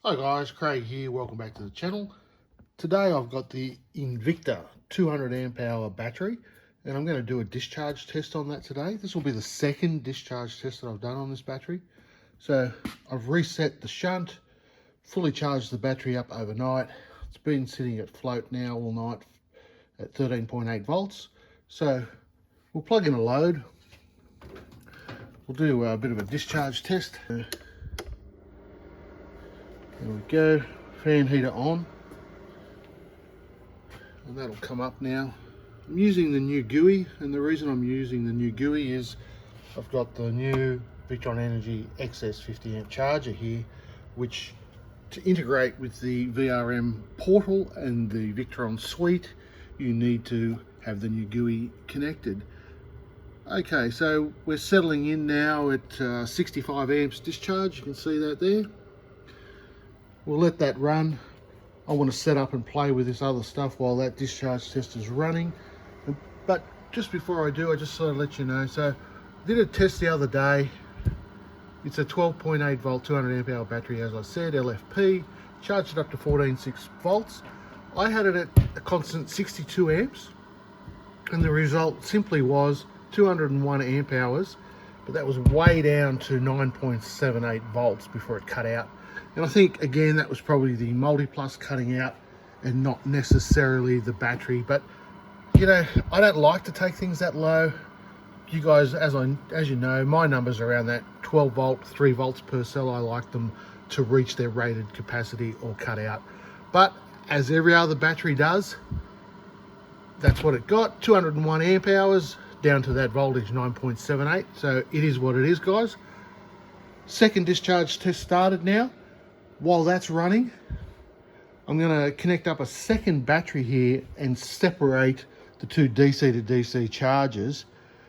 Hi guys, Craig here, welcome back to the channel. Today I've got the INVICTA 200 amp hour battery and I'm going to do a discharge test on that today. This will be the second discharge test that I've done on this battery. So I've reset the shunt, fully charged the battery up overnight. It's been sitting at float now all night at 13.8 volts. So we'll plug in a load. We'll do a bit of a discharge test. There we go, fan heater on, and that'll come up now. I'm using the new GUI, and the reason I'm using the new GUI is I've got the new Victron Energy XS 50 amp charger here, which to integrate with the VRM portal and the Victron suite, you need to have the new GUI connected. Okay, so we're settling in now at 65 amps discharge, you can see that there. We'll let that run. I want to set up and play with this other stuff while that discharge test is running. But just before I do, I just sort of let you know. So I did a test the other day. It's a 12.8 volt, 200 amp hour battery, as I said, LFP. Charged it up to 14.6 volts. I had it at a constant 62 amps. And the result simply was 201 amp hours. But that was way down to 9.78 volts before it cut out. And I think, again, that was probably the multi-plus cutting out and not necessarily the battery. But, you know, I don't like to take things that low. You guys, as you know, my numbers are around that 12 volt, 3 volts per cell. I like them to reach their rated capacity or cut out. But as every other battery does, that's what it got. 201 amp hours down to that voltage, 9.78. So it is what it is, guys. Second discharge test started now. While that's running, I'm going to connect up a second battery here and separate the two DC to DC chargers,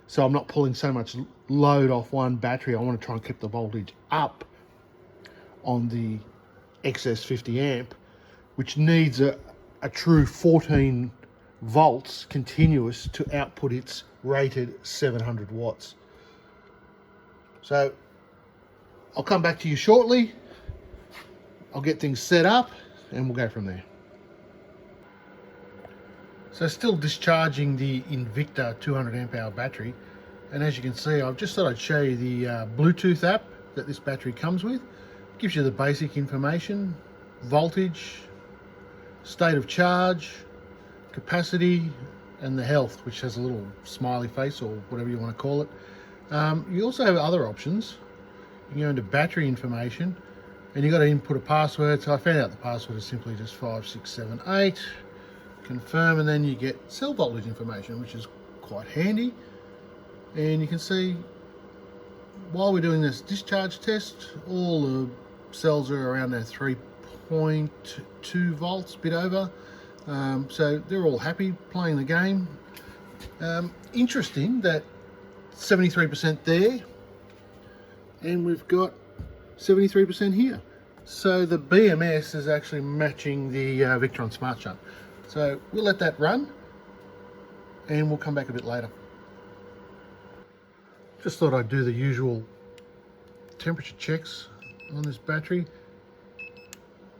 so I'm not pulling so much load off one battery. I want to try and keep the voltage up on the XS 50 amp, which needs a true 14 volts continuous to output its rated 700 watts. So I'll come back to you shortly. I'll get things set up and we'll go from there. So still discharging the INVICTA 200 amp hour battery, and as you can see, I've just thought I'd show you the Bluetooth app that this battery comes with. It gives you the basic information: voltage, state of charge, capacity, and the health, which has a little smiley face or whatever you want to call it. You also have other options. You can go into battery information, and you've got to input a password. So I found out the password is simply just 5678. Confirm, and then you get cell voltage information, which is quite handy. And you can see while we're doing this discharge test, all the cells are around that 3.2 volts, a bit over. So they're all happy playing the game. Interesting that 73% there, and we've got 73% here. So the BMS is actually matching the Victron Smart Shunt. So we'll let that run and we'll come back a bit later. Just thought I'd do the usual temperature checks on this battery.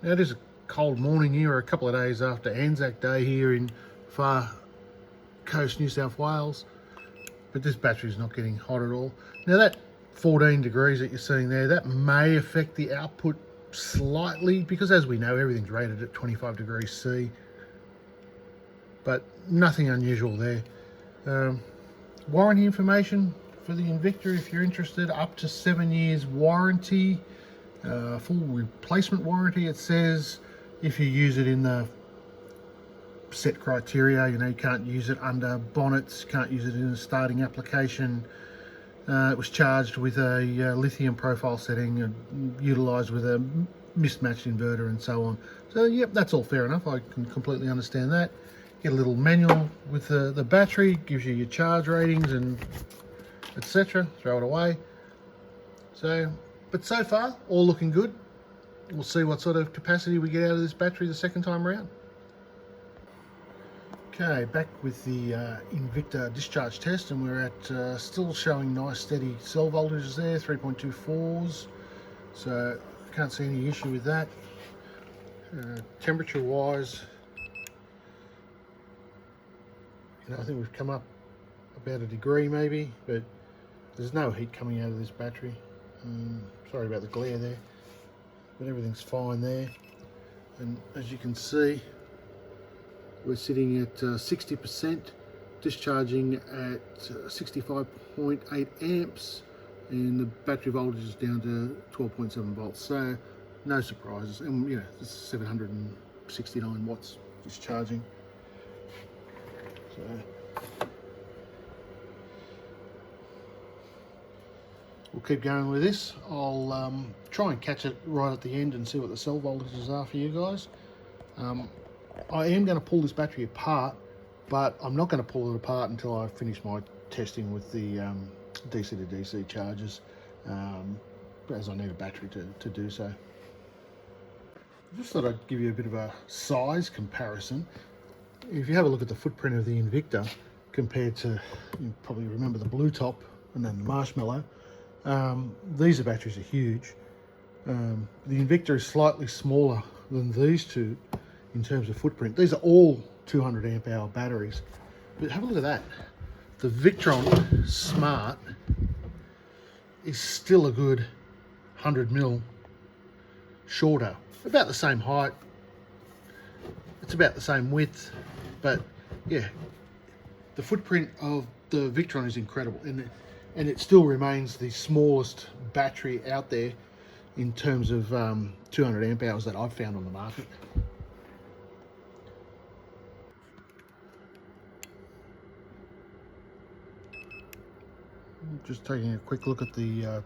Now it is a cold morning here, a couple of days after Anzac Day here in far coast New South Wales, but this battery is not getting hot at all. Now that 14 degrees that you're seeing there, that may affect the output slightly, because as we know, everything's rated at 25 degrees C, but nothing unusual there. Warranty information for the INVICTA, if you're interested: up to 7 years warranty, full replacement warranty. It says if you use it in the set criteria, you know, you can't use it under bonnets, can't use it in a starting application. It was charged with a lithium profile setting, utilised with a mismatched inverter and so on. So yep, that's all fair enough. I can completely understand that. Get a little manual with the battery, gives you your charge ratings and etc. Throw it away. So, but so far, all looking good. We'll see what sort of capacity we get out of this battery the second time around. Okay, back with the INVICTA discharge test, and we're at still showing nice steady cell voltages there, 3.24s. So can't see any issue with that. Temperature wise, I think we've come up about a degree maybe, but there's no heat coming out of this battery. Sorry about the glare there, but everything's fine there. And as you can see, we're sitting at 60%, discharging at 65.8 amps, and the battery voltage is down to 12.7 volts. So no surprises. And this is 769 watts discharging. So we'll keep going with this. I'll try and catch it right at the end and see what the cell voltages are for you guys. I am going to pull this battery apart, but I'm not going to pull it apart until I finish my testing with the DC to DC chargers, as I need a battery to do so. I just thought I'd give you a bit of a size comparison. If you have a look at the footprint of the INVICTA compared to, you probably remember the blue top and then the marshmallow, these batteries are huge. The INVICTA is slightly smaller than these two in terms of footprint. These are all 200 amp hour batteries, but have a look at that. The Victron Smart is still a good 100 mil shorter, about the same height, it's about the same width, but yeah, the footprint of the Victron is incredible, and it still remains the smallest battery out there in terms of 200 amp hours that I've found on the market. Just taking a quick look at the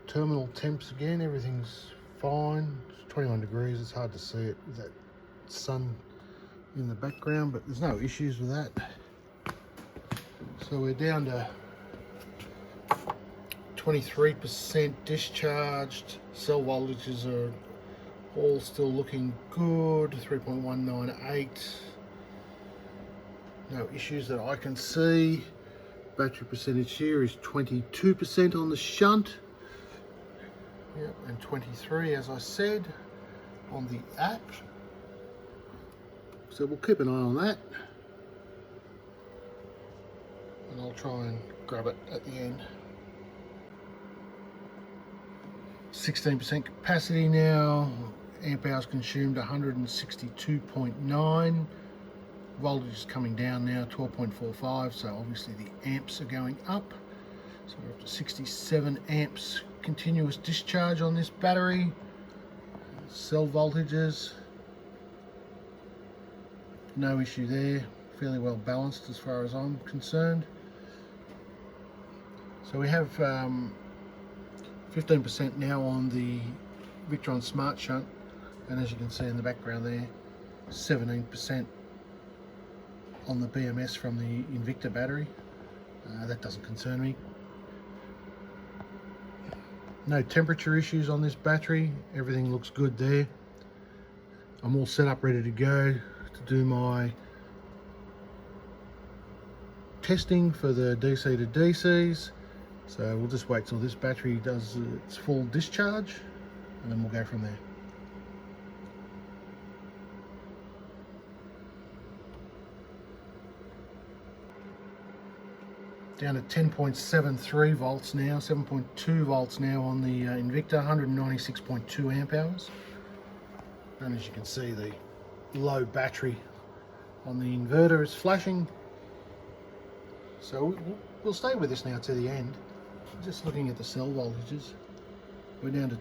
terminal temps again. Everything's fine. It's 21 degrees. It's hard to see it with that sun in the background, but there's no issues with that. So we're down to 23% discharged. Cell voltages are all still looking good. 3.198. No issues that I can see. Battery percentage here is 22% on the shunt. Yep, and 23, as I said, on the app. So we'll keep an eye on that. And I'll try and grab it at the end. 16% capacity now. Amp hours consumed 162.9. Voltage is coming down now, 12.45, so obviously the amps are going up. So we're up to 67 amps continuous discharge on this battery. Cell voltages, no issue there, fairly well balanced as far as I'm concerned. So we have 15% now on the Victron Smart Shunt, and as you can see in the background there, 17% on the BMS from the INVICTA battery. That doesn't concern me. No temperature issues on this battery. Everything looks good there. I'm all set up, ready to go to do my testing for the DC to DCs. So we'll just wait till this battery does its full discharge, and then we'll go from there. Down to 10.73 volts now, 7.2 volts now on the INVICTA, 196.2 amp hours. And as you can see, the low battery on the inverter is flashing. So we'll stay with this now to the end. Just looking at the cell voltages, we're down to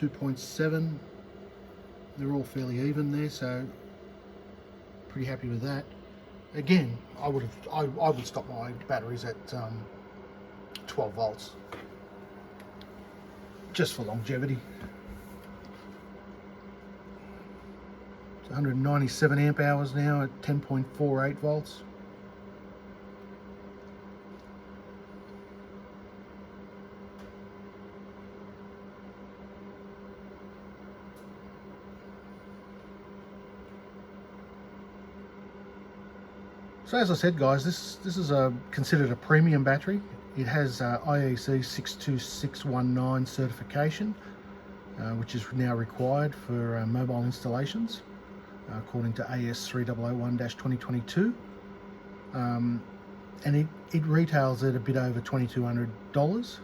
2.7. They're all fairly even there, so pretty happy with that. Again, I would stop my batteries at 12 volts, just for longevity. It's 197 amp hours now at 10.48 volts. So as I said, guys, this is considered a premium battery. It has IEC 62619 certification. which is now required for mobile installations, according to AS 3001-2022. And it retails at a bit over $2,200.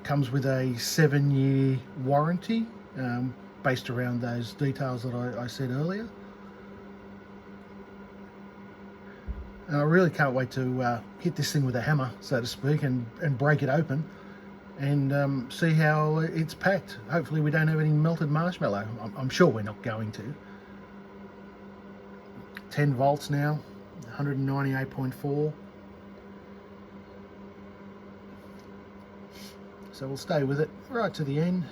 Comes with a 7-year warranty, based around those details that I said earlier. And I really can't wait to hit this thing with a hammer, so to speak, and break it open and see how it's packed. Hopefully we don't have any melted marshmallow. I'm sure we're not going to. 10 volts now, 198.4. So we'll stay with it right to the end.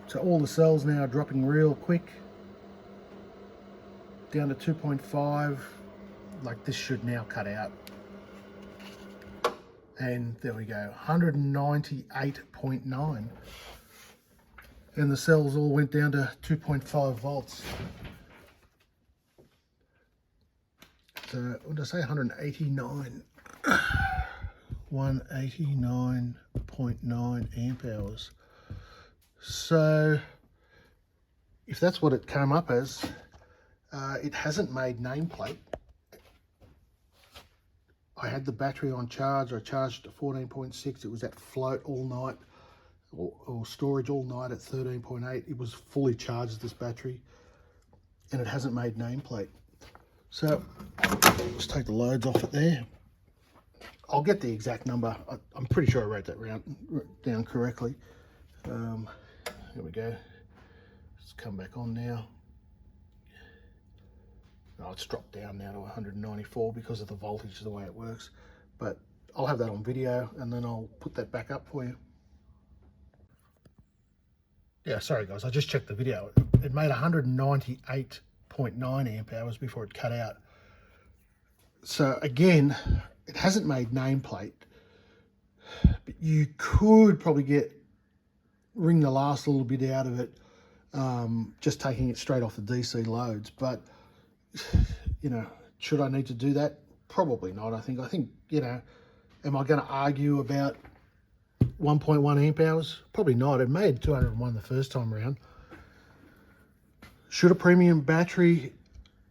So all the cells now are dropping real quick, down to 2.5. Like, this should now cut out. And there we go, 198.9. And the cells all went down to 2.5 volts. So what did I say, 189? 189.9 amp hours. So if that's what it came up as, it hasn't made nameplate. I had the battery on charge. I charged at 14.6. It was at float all night, or storage all night at 13.8. It was fully charged, this battery, and it hasn't made nameplate. So let's take the loads off it there. I'll get the exact number. I'm pretty sure I wrote that down correctly. Here we go. Let's come back on now. Oh, it's dropped down now to 194 because of the voltage, the way it works. But I'll have that on video and then I'll put that back up for you. Yeah, sorry guys, I just checked the video. It made 198.9 amp hours before it cut out. So again, it hasn't made nameplate, but you could probably wring the last little bit out of it, just taking it straight off the DC loads. But you know, should I need to do that? Probably not. I think, you know, am I going to argue about 1.1 amp hours? Probably not. It made 201 the first time around. Should a premium battery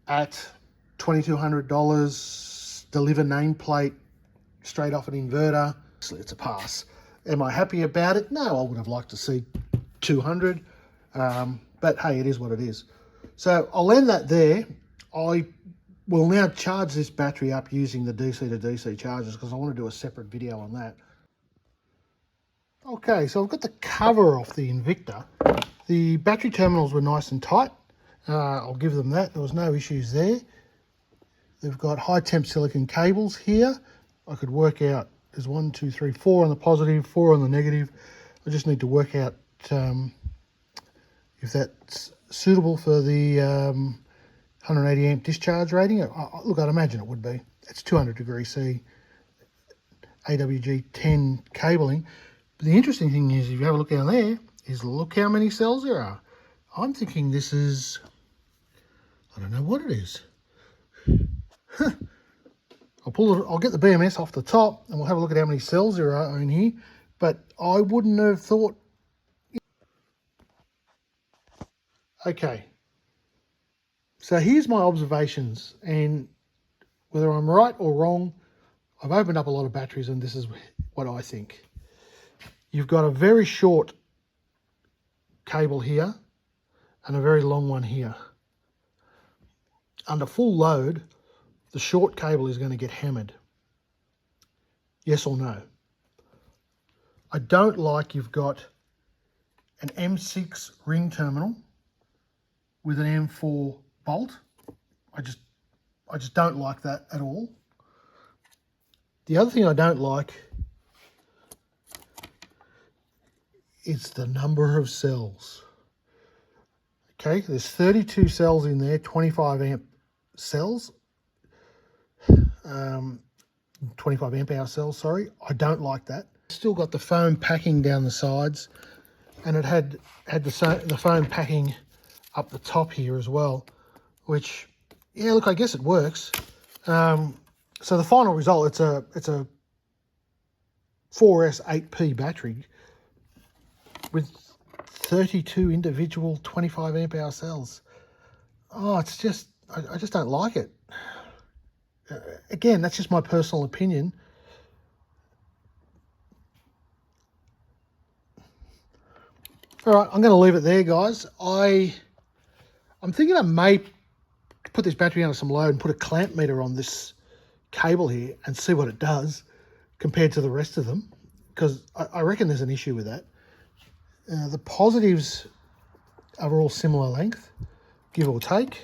at $2,200 deliver nameplate straight off an inverter? It's a pass. Am I happy about it? No, I would have liked to see 200, but hey, it is what it is. So I'll end that there. I will now charge this battery up using the DC to DC chargers because I want to do a separate video on that. Okay, so I've got the cover off the INVICTA. The battery terminals were nice and tight. I'll give them that. There was no issues there. They've got high temp silicon cables here. I could work out, there's 1, 2, 3, 4 on the positive, 4 on the negative. I just need to work out if that's suitable for the 180 amp discharge rating. Look, I'd imagine it would be. It's 200 degrees C, AWG 10 cabling. But the interesting thing is, if you have a look down there, is look how many cells there are. I'm thinking this is, I don't know what it is. I'll get the BMS off the top and we'll have a look at how many cells there are in here. But I wouldn't have thought. Okay. So here's my observations, and whether I'm right or wrong, I've opened up a lot of batteries and this is what I think. You've got a very short cable here and a very long one here. Under full load, the short cable is going to get hammered. Yes or no? I don't like you've got an M6 ring terminal with an M4 bolt. I just don't like that at all. The other thing I don't like is the number of cells. Okay, there's 32 cells in there, 25 amp cells, 25 amp hour cells, sorry. I don't like that. Still got the foam packing down the sides, and it had the foam packing up the top here as well, which, yeah, look, I guess it works. So the final result, it's a 4S 8P battery with 32 individual 25 amp hour cells. Oh, it's just, I just don't like it. Again, that's just my personal opinion. All right, I'm going to leave it there, guys. I'm thinking I may put this battery under some load and put a clamp meter on this cable here and see what it does compared to the rest of them, because I reckon there's an issue with that. The positives are all similar length, give or take.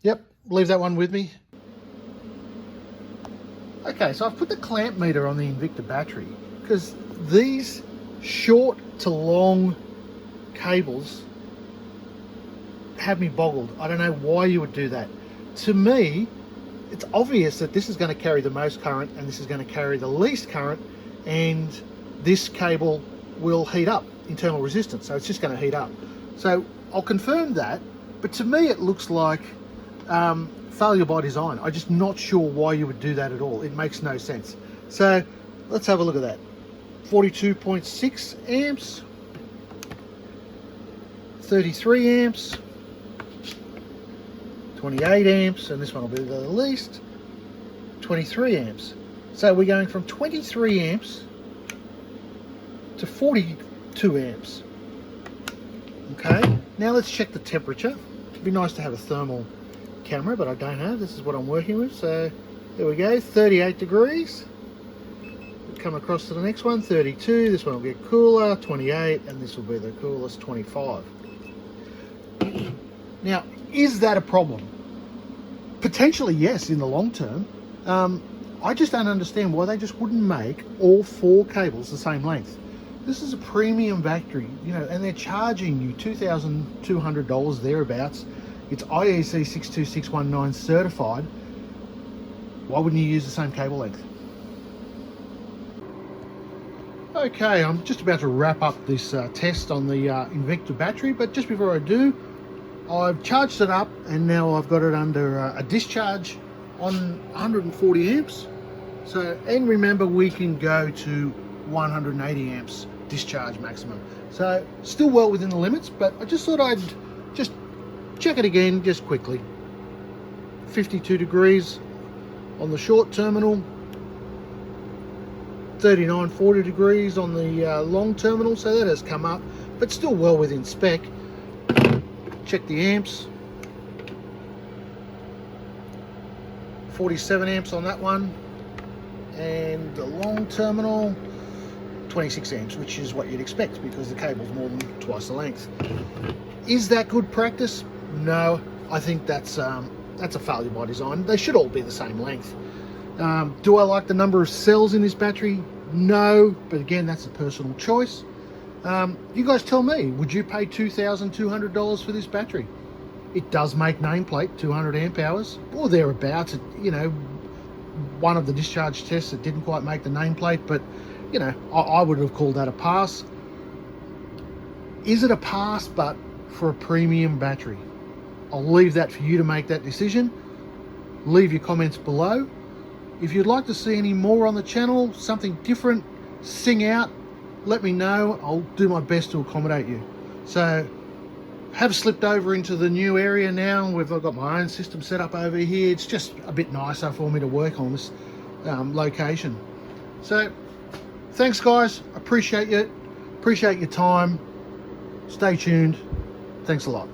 Yep, leave that one with me. Okay, so I've put the clamp meter on the INVICTA battery because these short to long cables have me boggled. I don't know why you would do that. To me, it's obvious that this is going to carry the most current and this is going to carry the least current, and this cable will heat up, internal resistance, so it's just going to heat up. So I'll confirm that, but to me it looks like failure by design. I'm just not sure why you would do that at all. It makes no sense. So let's have a look at that. 42.6 amps, 33 amps, 28 amps, and this one will be the least, 23 amps. So we're going from 23 amps to 42 amps. Okay, now let's check the temperature. It'd be nice to have a thermal camera, but I don't have. This is what I'm working with. So there we go, 38 degrees. We'll come across to the next one, 32. This one will get cooler, 28, and this will be the coolest, 25. Now, is that a problem? Potentially yes, in the long term. I just don't understand why they just wouldn't make all 4 cables the same length. This is a premium battery, you know, and they're charging you $2,200 thereabouts. It's IEC 62619 certified. Why wouldn't you use the same cable length? Okay, I'm just about to wrap up this test on the INVICTA battery, but just before I do, I've charged it up and now I've got it under a discharge on 140 amps. So, and remember, we can go to 180 amps discharge maximum. So still well within the limits, but I just thought I'd just check it again just quickly. 52 degrees on the short terminal, 39, 40 degrees on the long terminal, so that has come up, but still well within spec. Check the amps, 47 amps on that one, and the long terminal, 26 amps, which is what you'd expect because the cable's more than twice the length. Is that good practice? No, I think that's a failure by design. They should all be the same length. Do I like the number of cells in this battery? No, but again, that's a personal choice. You guys tell me, would you pay $2,200 for this battery? It does make nameplate 200 amp hours or thereabouts. You know, one of the discharge tests that didn't quite make the nameplate, but you know, I would have called that a pass. Is it a pass, but for a premium battery? I'll leave that for you to make that decision. Leave your comments below. If you'd like to see any more on the channel, something different, sing out, let me know. I'll do my best to accommodate you. So, have slipped over into the new area now. I've got my own system set up over here. It's just a bit nicer for me to work on this location. So, thanks guys, appreciate it. Appreciate your time. Stay tuned. Thanks a lot.